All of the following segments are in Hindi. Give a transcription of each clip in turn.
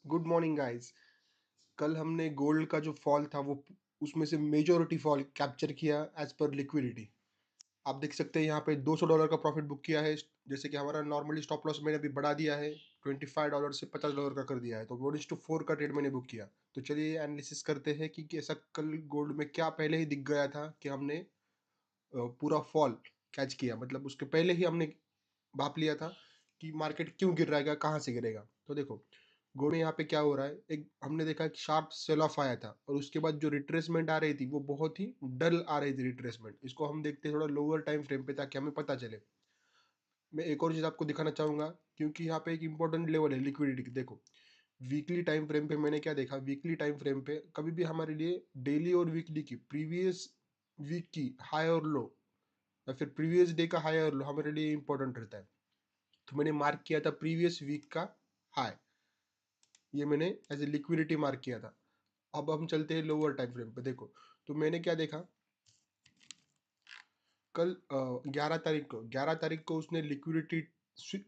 Good morning guys. कल हमने गोल्ड का जो फॉल था वो उसमें से मेजॉरिटी फॉल कैप्चर किया एज पर लिक्विडिटी। आप देख सकते हैं यहाँ पे $200 का प्रॉफिट बुक किया है। जैसे कि हमारा नॉर्मली स्टॉप लॉस मैंने अभी बढ़ा दिया है, $25 से $50 का कर दिया है, तो 1:4 का ट्रेड मैंने बुक किया। तो चलिए एनालिसिस करते हैं कि ऐसा कल गोल्ड में क्या पहले ही दिख गया था कि हमने पूरा फॉल कैच किया, मतलब उसके पहले ही हमने भाप लिया था कि मार्केट क्यों गिर रहा है, कहाँ से गिरेगा। तो देखो गोल्ड में यहाँ पे क्या हो रहा है, एक हमने देखा कि शार्प सेल ऑफ आया था और उसके बाद जो रिट्रेसमेंट आ रही थी वो बहुत ही डल आ रही थी रिट्रेसमेंट। इसको हम देखते हैं थोड़ा लोअर टाइम फ्रेम पे ताकि हमें पता चले। मैं एक और चीज़ आपको दिखाना चाहूँगा क्योंकि यहाँ पे एक इंपॉर्टेंट लेवल है लिक्विडिटी की। देखो वीकली टाइम फ्रेम पे मैंने क्या देखा, वीकली टाइम फ्रेम पे कभी भी हमारे लिए डेली और वीकली की प्रीवियस वीक की हाई और लो या फिर प्रीवियस डे का हाई और लो हमारे लिए इंपॉर्टेंट रहता है। तो मैंने मार्क किया था प्रीवियस वीक का हाई, ये मैंने एज ए लिक्विडिटी मार्क किया था। अब हम चलते हैं लोअर टाइम फ्रेम पे। देखो तो मैंने क्या देखा, कल 11 तारीख को उसने लिक्विडिटी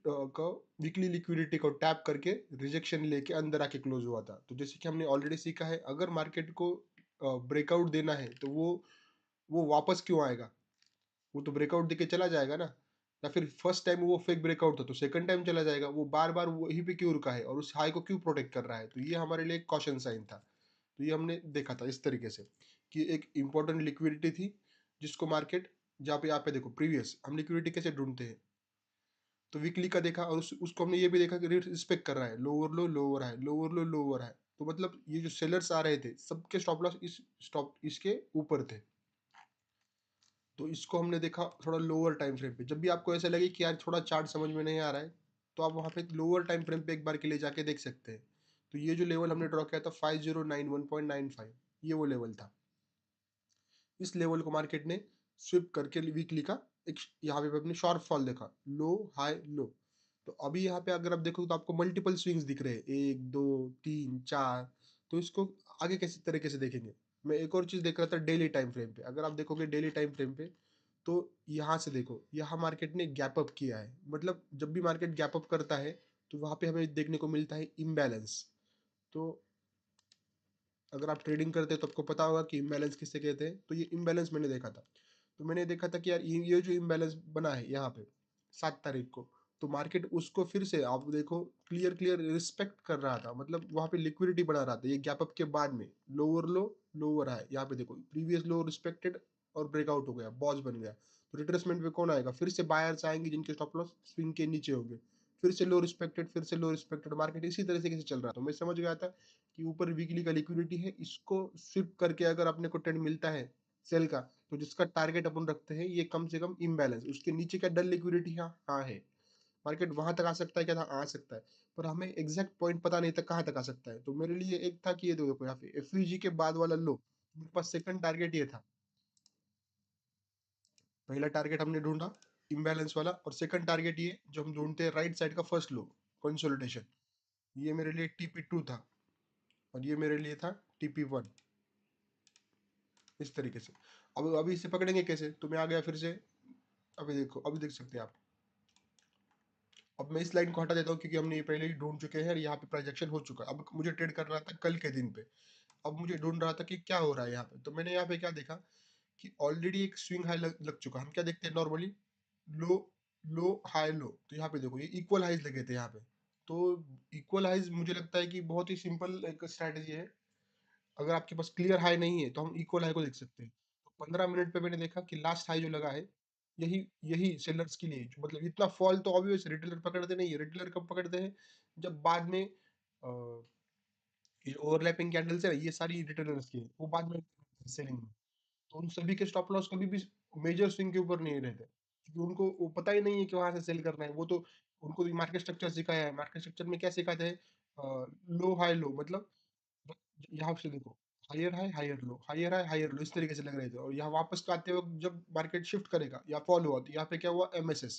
का वीकली लिक्विडिटी को टैप करके रिजेक्शन लेके अंदर आके क्लोज हुआ था। तो जैसे कि हमने ऑलरेडी सीखा है, अगर मार्केट को ब्रेकआउट देना है तो वो वापस क्यों आएगा, वो तो ब्रेकआउट देके चला जाएगा ना। या फिर फर्स्ट टाइम वो फेक ब्रेकआउट था तो सेकंड टाइम चला जाएगा, वो बार बार वहीं पे क्यों रुका है और उस हाई को क्यों प्रोटेक्ट कर रहा है। तो ये हमारे लिए एक कॉशन साइन था। तो ये हमने देखा था इस तरीके से कि एक इंपॉर्टेंट लिक्विडिटी थी जिसको मार्केट, जहाँ पे यहाँ पे देखो प्रीवियस हम लिक्विडिटी कैसे ढूंढते हैं, तो वीकली का देखा और उसको हमने ये भी देखा कि रिस्पेक्ट कर रहा है, लोअर लो लोअर है, लोअर लो लोअर है। तो मतलब ये जो सेलर्स आ रहे थे सबके स्टॉप लॉस इस स्टॉप इसके ऊपर थे। तो इसको हमने देखा थोड़ा लोअर टाइम फ्रेम पे। जब भी आपको ऐसा लगे कि यार थोड़ा चार्ट समझ में नहीं आ रहा है तो आप वहाँ पे लोअर टाइम फ्रेम पे एक बार के लिए जाके देख सकते हैं। तो ये जो लेवल हमने ड्रॉ किया था 5091.95, ये वो लेवल था। इस लेवल को मार्केट ने स्विप करके वीकली का एक यहाँ पे अपने शॉर्ट फॉल देखा, लो हाई लो। तो अभी यहाँ पे अगर आप देखो तो आपको मल्टीपल स्विंग्स दिख रहे हैं, 1 2 3 4। तो इसको आगे कैसे तरीके से देखेंगे। मैं एक और चीज देख रहा था डेली टाइम फ्रेम पे। अगर आप देखोगे डेली टाइम फ्रेम पे तो यहाँ से देखो, यहाँ मार्केट ने गैप अप किया है। मतलब जब भी मार्केट गैप अप करता है तो वहां पे हमें देखने को मिलता है इम्बैलेंस। तो अगर आप ट्रेडिंग करते हैं तो आपको पता होगा कि इम्बैलेंस किससे कहते हैं। तो ये इम्बैलेंस मैंने देखा था। तो मैंने देखा था कि यार ये जो इम्बैलेंस बना है यहाँ पे 7 तारीख को, तो मार्केट उसको फिर से आप देखो क्लियर क्लियर रिस्पेक्ट कर रहा था, मतलब वहाँ पे लिक्विडिटी बना रहा था। ये गैप अप के बाद में लोअर लो लोअर है, यहाँ पे देखो प्रीवियस लो रिस्पेक्टेड और ब्रेकआउट हो गया, बॉस बन गया। तो रिट्रेसमेंट पे कौन आएगा, फिर से बायर्स आएंगे जिनके स्टॉप लॉस स्विंग के नीचे होंगे। फिर से लो रिस्पेक्टेड, फिर से लो रिस्पेक्टेड, मार्केट इसी तरह से कैसे चल रहा था। मैं समझ गया था कि ऊपर वीकली का लिक्विडिटी है, इसको स्विप करके अगर अपने को ट्रेंड मिलता है सेल का, तो जिसका टारगेट अपन रखते हैं ये कम से कम इम्बैलेंस उसके नीचे का डल लिक्विडिटी हाँ है। मार्केट वहां तक आ सकता है क्या था, आ सकता है, पर हमें एग्जैक्ट पॉइंट पता नहीं था कहाँ तक आ सकता है। तो मेरे लिए एक था कि ये देखो यहाँ पे एफवीजी के बाद वाला लो, मेरे पास सेकंड टारगेट ये था। पहला टारगेट हमने ढूंढा इम्बैलेंस वाला, और सेकंड टारगेट ये जो हम ढूंढते हैं राइट साइड का फर्स्ट लो कंसोलिडेशन, ये मेरे लिए TP2 था और ये मेरे लिए था TP1। इस तरीके से अब अभी इसे पकड़ेंगे कैसे, तो मैं आ गया फिर से। अभी देखो, अभी देख सकते हैं आप। अब मैं इस लाइन को हटा देता हूँ क्योंकि हमने ये पहले ही ढूंढ चुके हैं और यहाँ पे प्रोजेक्शन हो चुका है। अब मुझे ट्रेड कर रहा था कल के दिन पे। अब मुझे ढूंढ रहा था कि क्या हो रहा है यहाँ पे। तो मैंने यहाँ पे क्या देखा कि ऑलरेडी एक स्विंग हाई लग चुका। हम क्या देखते हैं नॉर्मली, लो लो हाई लो। तो यहाँ पे देखो ये इक्वल हाइज लगे थे यहाँ पे। तो इक्वल हाइज मुझे लगता है कि बहुत ही सिंपल एक स्ट्रैटेजी है। अगर आपके पास क्लियर हाई नहीं है तो हम इक्वल हाई को देख सकते हैं। तो 15 मिनट पे मैंने देखा कि लास्ट हाई जो लगा है यही यही सेलर्स के लिए, जो मतलब इतना फॉल तो ऑब्वियस रिटेलर पकड़ते नहीं है। रिटेलर कब पकड़ते हैं, जब बाद में ये ओवरलैपिंग कैंडल्स है ये सारी रिटेलर्स की है, वो बाद में सेलिंग में। तो उन सभी के स्टॉप लॉस कभी भी मेजर स्विंग के ऊपर नहीं रहते क्योंकि उनको वो पता ही नहीं है कि वहां से सेल करना है। वो तो उनको मार्केट स्ट्रक्चर सिखाया है। मार्केट स्ट्रक्चर में क्या सिखाते हैं, लो हाई लो, मतलब यहाँ से देखो higher high higher low higher high higher low, इस तरीके से लग रहे थे। और यहाँ वापस का आते वक्त जब मार्केट शिफ्ट करेगा या फॉल हुआ तो यहाँ पे क्या हुआ MSS,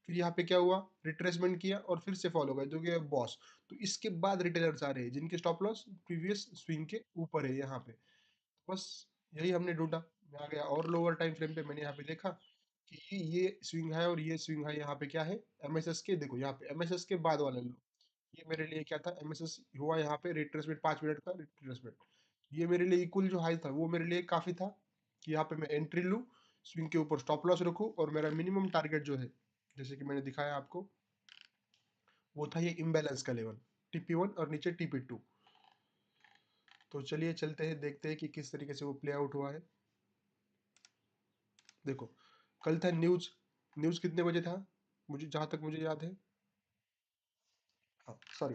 फिर यहाँ पे क्या हुआ रिट्रेसमेंट किया और फिर से फॉल हो गया जो कि बॉस। तो इसके बाद रिटेलर्स आ रहे हैं जिनके स्टॉप लॉस प्रीवियस स्विंग के ऊपर है यहाँ पे। बस यही हमने ढूंढा। मैं आ गया और लोअर टाइम फ्रेम पे मैंने यहाँ पे देखा कि ये स्विंग है और ये स्विंग है यहाँ पे क्या है MSS के, देखो यहाँ पे MSS के बाद वाला लो। ये मेरे लिए क्या था, एमएसएस हुआ यहाँ पे रिट्रेसमेंट 5 मिनट का रिट्रेसमेंट। ये मेरे लिए इक्वल जो हाई था वो मेरे लिए काफी था कि यहाँ पे मैं एंट्री लूँ, स्विंग के ऊपर स्टॉप लॉस रखूँ, और मेरा मिनिमम टारगेट जो है जैसे कि मैंने दिखाया आपको, वो था ये इम्बैलेंस का लेवल, टीपी 1 और नीचे टीपी 2। तो चलिए चलते हैं, देखते हैं कि किस तरीके से वो प्ले आउट हुआ है। देखो, कल था न्यूज, न्यूज कितने बजे था, मुझे जहां तक मुझे याद है, हाँ सॉरी,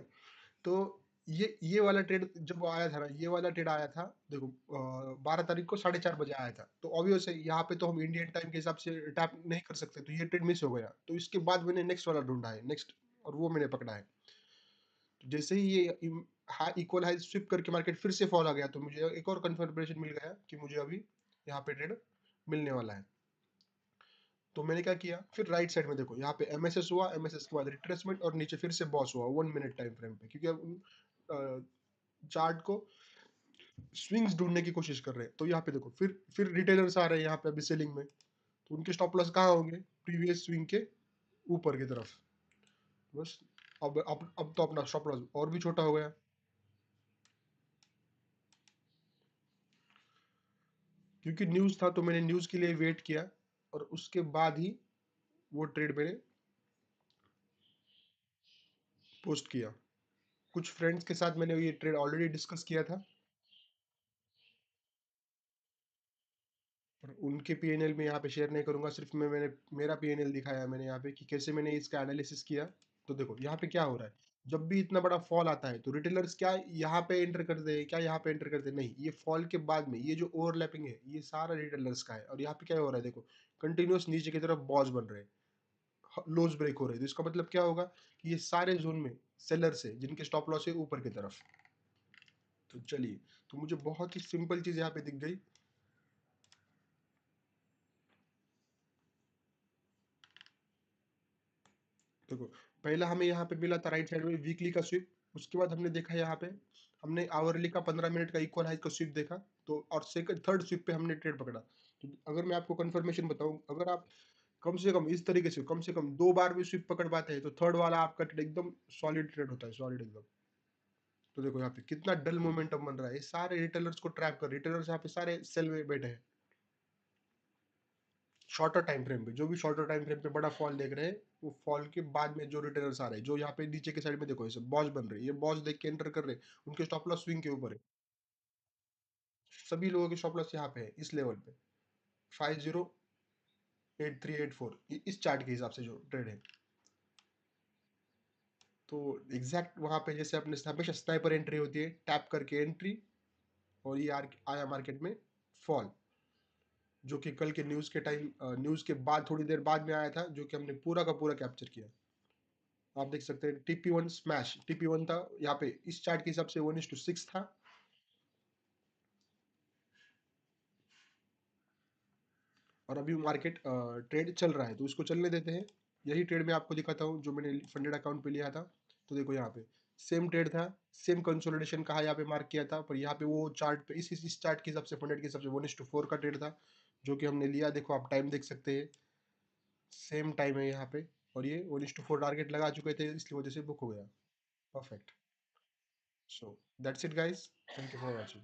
तो ये वाला ट्रेड जब वो आया था ना, ये वाला ट्रेड आया था, देखो 12 तारीख को 4:30 बजे आया था, तो ऑब्वियस है यहाँ पे तो हम इंडियन टाइम के हिसाब से टैप नहीं कर सकते, तो ये ट्रेड मिस हो गया, तो इसके बाद मैंने नेक्स्ट वाला ढूंढा है, नेक्स्ट, और वो मैंने पकड़ा है। तो जैसे ही ये इक्वल हाई स्विप करके मार्केट फिर से फॉल आ गया, तो मुझे एक और कंफर्मेशन मिल गया कि मुझे अभी यहाँ पे ट्रेड मिलने वाला है। तो मैंने क्या किया, फिर राइट साइड में देखो, यहाँ पे एमएसएस हुआ, एमएसएस के बाद रिट्रेसमेंट, और नीचे फिर से बॉस हुआ 1 मिनट टाइम फ्रेम पे, क्योंकि अब चार्ट को स्विंग्स ढूंढने की कोशिश कर रहे हैं। तो यहाँ पे देखो, फिर रिटेलर्स आ रहे हैं यहाँ पे अभी सेलिंग में, तो उनके स्टॉप लॉस कहाँ होंगे, प्रीवियस स्विंग के ऊपर की तरफ। बस अब तो अपना स्टॉप लॉस और भी छोटा हो गया, क्योंकि न्यूज़ था, तो मैंने न्यूज़ के लिए वेट किया, और उसके बाद ही वो ट्रेड मैंने पोस्ट किया। कुछ फ्रेंड्स के साथ मैंने ये ट्रेड ऑलरेडी डिस्कस किया था, और उनके पीएनएल में यहाँ पे शेयर नहीं करूंगा, सिर्फ मैंने मेरा पीएनएल दिखाया है मैंने यहाँ पे कि कैसे मैंने इसका एनालिसिस किया। तो देखो यहाँ पे क्या हो रहा है, जब भी इतना बड़ा फॉल आता है तो रिटेलर्स क्या यहाँ पे एंटर करते हैं, क्या यहाँ पे एंटर करते हैं, नहीं, ये फॉल के बाद में ये जो ओवरलैपिंग है ये सारा रिटेलर्स का है, और यहाँ पे क्या हो रहा है, देखो कंटिन्यूस नीचे की तरफ बॉस बन रहे हैं, लोज ब्रेक हो रहे हैं, तो इसका मतलब क्या होगा कि ये सारे जोन में सेलर्स है जिनके स्टॉप लॉस है ऊपर की तरफ। तो चलिए, तो मुझे बहुत ही सिंपल चीज यहाँ पे दिख गई। देखो, पहला हमें यहाँ पे मिला था राइट साइड में वीकली का स्विप, उसके बाद हमने देखा यहाँ पे, हमने आवरली का 15 मिनट का इक्वल हाई का स्विप देखा, तो और सेकंड थर्ड स्विप पे हमने ट्रेड पकड़ा। तो अगर मैं आपको कंफर्मेशन बताऊं, अगर आप कम से कम इस तरीके से कम 2 बार भी स्विप पकड़ पाते हैं, तो थर्ड वाला आपका ट्रेड एकदम सॉलिड ट्रेड होता है, सॉलिड एकदम। तो देखो यहाँ पे कितना डल मोमेंटम बन रहा है, ये सारे रिटेलर्स को ट्रैप कर, रिटेलर्स यहाँ पे सारे सेल में बैठे हैं शॉर्टर टाइम फ्रेम पे, जो भी शॉर्टर टाइम फ्रेम पे बड़ा फॉल देख रहे हैं, वो फॉल के बाद में जो रिटर्नर्स आ रहे हैं, जो यहाँ पे नीचे के साइड में देखो ऐसे बॉस बन रहे हैं, ये बॉस देख के एंटर कर रहे हैं, उनके स्टॉप लॉस स्विंग के ऊपर है, सभी लोगों के स्टॉप लॉस यहाँ पे है इस लेवल पे 508384, इस चार्ट के हिसाब से जो ट्रेड है। तो एग्जैक्ट वहां पे जैसे अपने हमेशा स्नाइपर एंट्री होती है, टैप करके एंट्री, और ये आया मार्केट में फॉल, जो कि कल के न्यूज के टाइम, न्यूज के बाद थोड़ी देर बाद में आया था, जो कि हमने पूरा का पूरा कैप्चर किया। आप देख सकते हैं टीपी 1 स्मैश, टीपी 1 था यहाँ पे इस चार्ट के हिसाब से 1:6 था, और अभी मार्केट ट्रेड चल रहा है, तो उसको चलने देते हैं। यही ट्रेड मैं आपको दिखाता हूँ जो मैंने फंडेड अकाउंट पे लिया था। तो देखो यहाँ पे सेम ट्रेड था, सेम कंसोलिडेशन कहा यहाँ पे मार्क किया था, पर यहाँ पे वो चार्ट पे इस चार्ट के हिसाब से फंडेड के हिसाब से 1:4 का ट्रेड था, जो कि हमने लिया। देखो आप टाइम देख सकते हैं, सेम टाइम है यहाँ पे, और ये 1:4 टारगेट लगा चुके थे, इसलिए वजह से बुक हो गया। Perfect. So that's it guys, thank you for watching.